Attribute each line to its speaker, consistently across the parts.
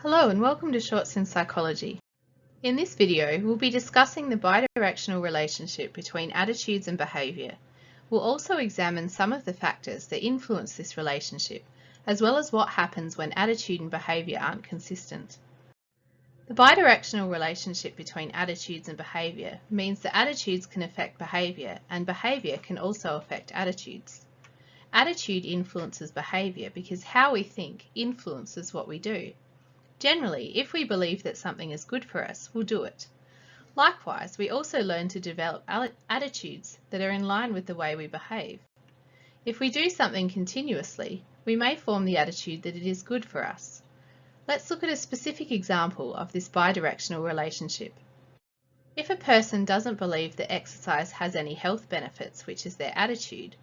Speaker 1: Hello and welcome to Shorts in Psychology. In this video, we'll be discussing the bidirectional relationship between attitudes and behaviour. We'll also examine some of the factors that influence this relationship, as well as what happens when attitude and behaviour aren't consistent. The bidirectional relationship between attitudes and behaviour means that attitudes can affect behaviour and behaviour can also affect attitudes. Attitude influences behaviour because how we think influences what we do. Generally, if we believe that something is good for us, we'll do it. Likewise, we also learn to develop attitudes that are in line with the way we behave. If we do something continuously, we may form the attitude that it is good for us. Let's look at a specific example of this bidirectional relationship. If a person doesn't believe that exercise has any health benefits, which is their attitude,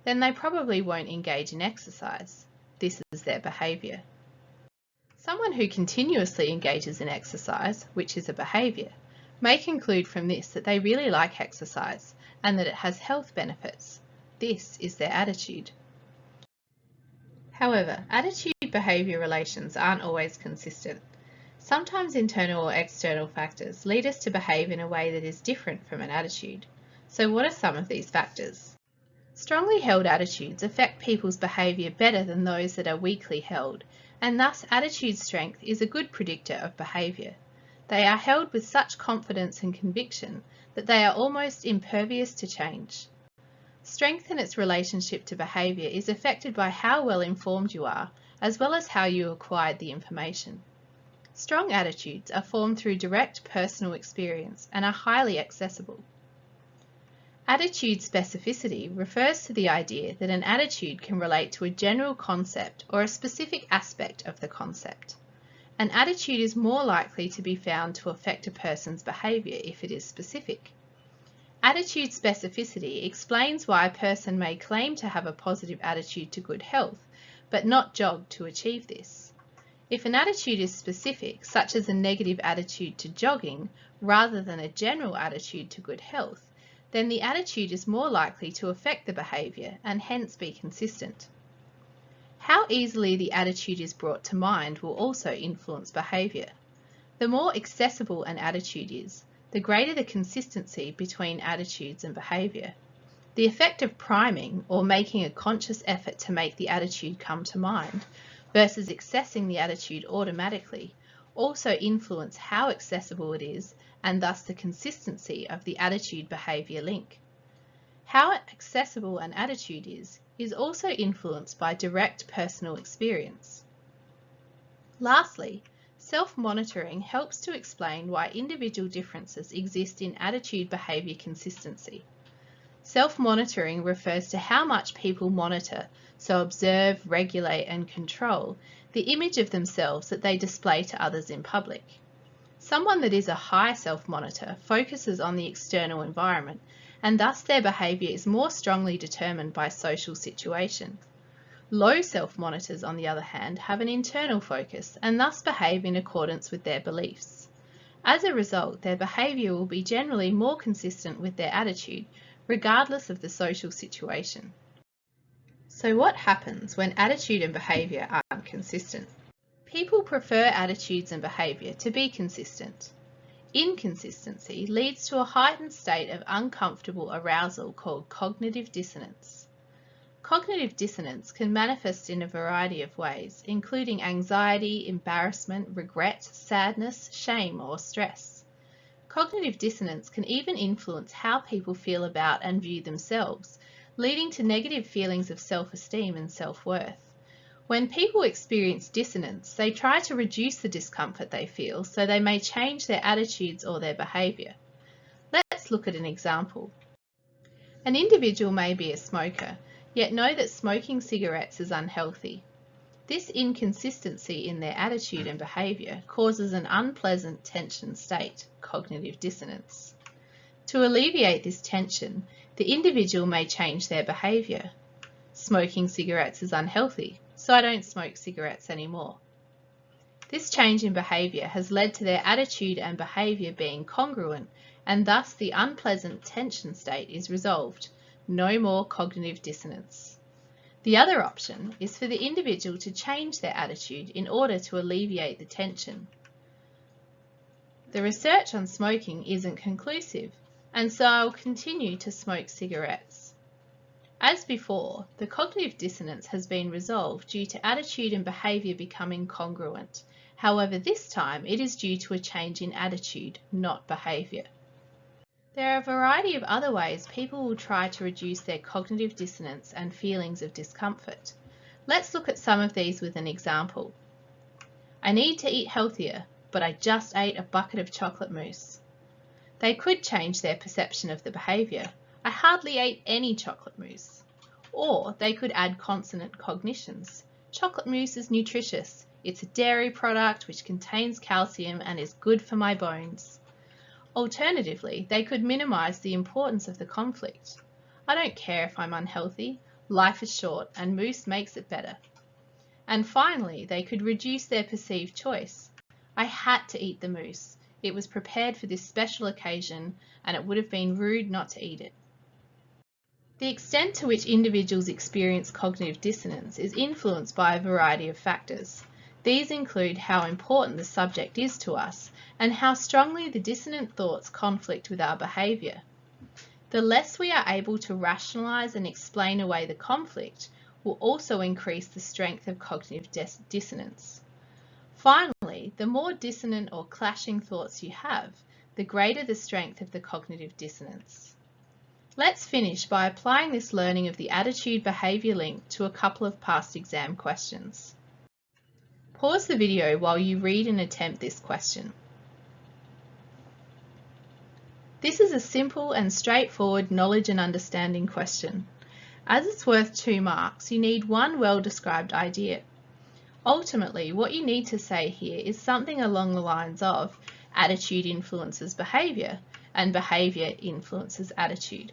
Speaker 1: then they probably won't engage in exercise. This is their behaviour. Someone who continuously engages in exercise, which is a behaviour, may conclude from this that they really like exercise and that it has health benefits. This is their attitude. However, attitude-behaviour relations aren't always consistent. Sometimes internal or external factors lead us to behave in a way that is different from an attitude. So what are some of these factors? Strongly held attitudes affect people's behaviour better than those that are weakly held, and thus attitude strength is a good predictor of behaviour. They are held with such confidence and conviction that they are almost impervious to change. Strength in its relationship to behaviour is affected by how well informed you are, as well as how you acquired the information. Strong attitudes are formed through direct personal experience and are highly accessible. Attitude specificity refers to the idea that an attitude can relate to a general concept or a specific aspect of the concept. An attitude is more likely to be found to affect a person's behaviour if it is specific. Attitude specificity explains why a person may claim to have a positive attitude to good health, but not jog to achieve this. If an attitude is specific, such as a negative attitude to jogging, rather than a general attitude to good health, then the attitude is more likely to affect the behaviour and hence be consistent. How easily the attitude is brought to mind will also influence behaviour. The more accessible an attitude is, the greater the consistency between attitudes and behaviour. The effect of priming, or making a conscious effort to make the attitude come to mind, versus accessing the attitude automatically, also influence how accessible it is and thus the consistency of the attitude-behaviour link. How accessible an attitude is also influenced by direct personal experience. Lastly, self-monitoring helps to explain why individual differences exist in attitude-behaviour consistency. Self-monitoring refers to how much people monitor, so observe, regulate and control, the image of themselves that they display to others in public. Someone that is a high self-monitor focuses on the external environment, and thus their behaviour is more strongly determined by social situation. Low self-monitors, on the other hand, have an internal focus and thus behave in accordance with their beliefs. As a result, their behaviour will be generally more consistent with their attitude, regardless of the social situation. So what happens when attitude and behaviour aren't consistent? People prefer attitudes and behaviour to be consistent. Inconsistency leads to a heightened state of uncomfortable arousal called cognitive dissonance. Cognitive dissonance can manifest in a variety of ways, including anxiety, embarrassment, regret, sadness, shame, or stress. Cognitive dissonance can even influence how people feel about and view themselves, leading to negative feelings of self-esteem and self-worth. When people experience dissonance, they try to reduce the discomfort they feel so they may change their attitudes or their behaviour. Let's look at an example. An individual may be a smoker, yet know that smoking cigarettes is unhealthy. This inconsistency in their attitude and behaviour causes an unpleasant tension state, cognitive dissonance. To alleviate this tension, the individual may change their behaviour. Smoking cigarettes is unhealthy, so I don't smoke cigarettes anymore. This change in behaviour has led to their attitude and behaviour being congruent, and thus the unpleasant tension state is resolved. No more cognitive dissonance. The other option is for the individual to change their attitude in order to alleviate the tension. The research on smoking isn't conclusive, and so I'll continue to smoke cigarettes. As before, the cognitive dissonance has been resolved due to attitude and behaviour becoming congruent. However, this time it is due to a change in attitude, not behaviour. There are a variety of other ways people will try to reduce their cognitive dissonance and feelings of discomfort. Let's look at some of these with an example. I need to eat healthier, but I just ate a bucket of chocolate mousse. They could change their perception of the behaviour. I hardly ate any chocolate mousse. Or they could add consonant cognitions. Chocolate mousse is nutritious. It's a dairy product which contains calcium and is good for my bones. Alternatively, they could minimise the importance of the conflict. I don't care if I'm unhealthy. Life is short and mousse makes it better. And finally, they could reduce their perceived choice. I had to eat the mousse. It was prepared for this special occasion and it would have been rude not to eat it. The extent to which individuals experience cognitive dissonance is influenced by a variety of factors. These include how important the subject is to us and how strongly the dissonant thoughts conflict with our behaviour. The less we are able to rationalise and explain away the conflict will also increase the strength of cognitive dissonance. Finally, the more dissonant or clashing thoughts you have, the greater the strength of the cognitive dissonance. Let's finish by applying this learning of the attitude-behaviour link to a couple of past exam questions. Pause the video while you read and attempt this question. This is a simple and straightforward knowledge and understanding question. As it's worth 2 marks, you need one well-described idea. Ultimately, what you need to say here is something along the lines of attitude influences behaviour and behaviour influences attitude.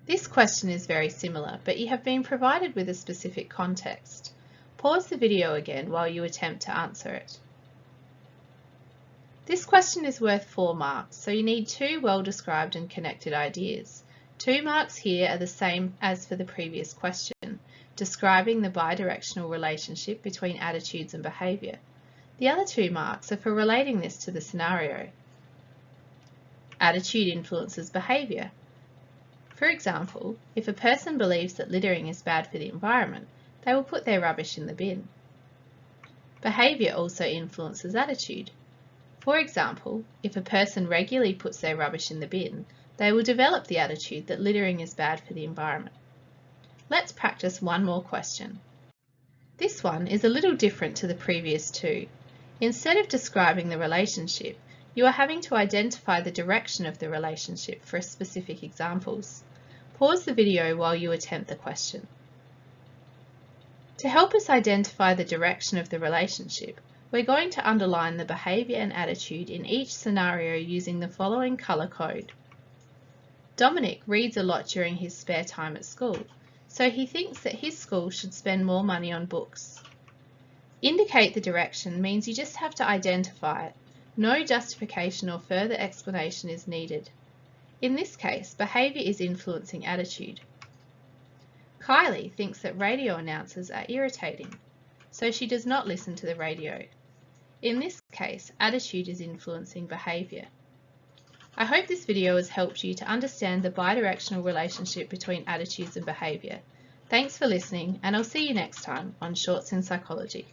Speaker 1: This question is very similar, but you have been provided with a specific context. Pause the video again while you attempt to answer it. This question is worth 4 marks, so you need 2 well-described and connected ideas. 2 marks here are the same as for the previous question, describing the bidirectional relationship between attitudes and behaviour. The other 2 marks are for relating this to the scenario. Attitude influences behaviour. For example, if a person believes that littering is bad for the environment, they will put their rubbish in the bin. Behaviour also influences attitude. For example, if a person regularly puts their rubbish in the bin, they will develop the attitude that littering is bad for the environment. Let's practice one more question. This one is a little different to the previous 2. Instead of describing the relationship, you are having to identify the direction of the relationship for specific examples. Pause the video while you attempt the question. To help us identify the direction of the relationship, we're going to underline the behaviour and attitude in each scenario using the following colour code. Dominic reads a lot during his spare time at school, so he thinks that his school should spend more money on books. Indicate the direction means you just have to identify it. No justification or further explanation is needed. In this case, behaviour is influencing attitude. Kylie thinks that radio announcers are irritating, so she does not listen to the radio. In this case, attitude is influencing behaviour. I hope this video has helped you to understand the bidirectional relationship between attitudes and behaviour. Thanks for listening, and I'll see you next time on Shorts in Psychology.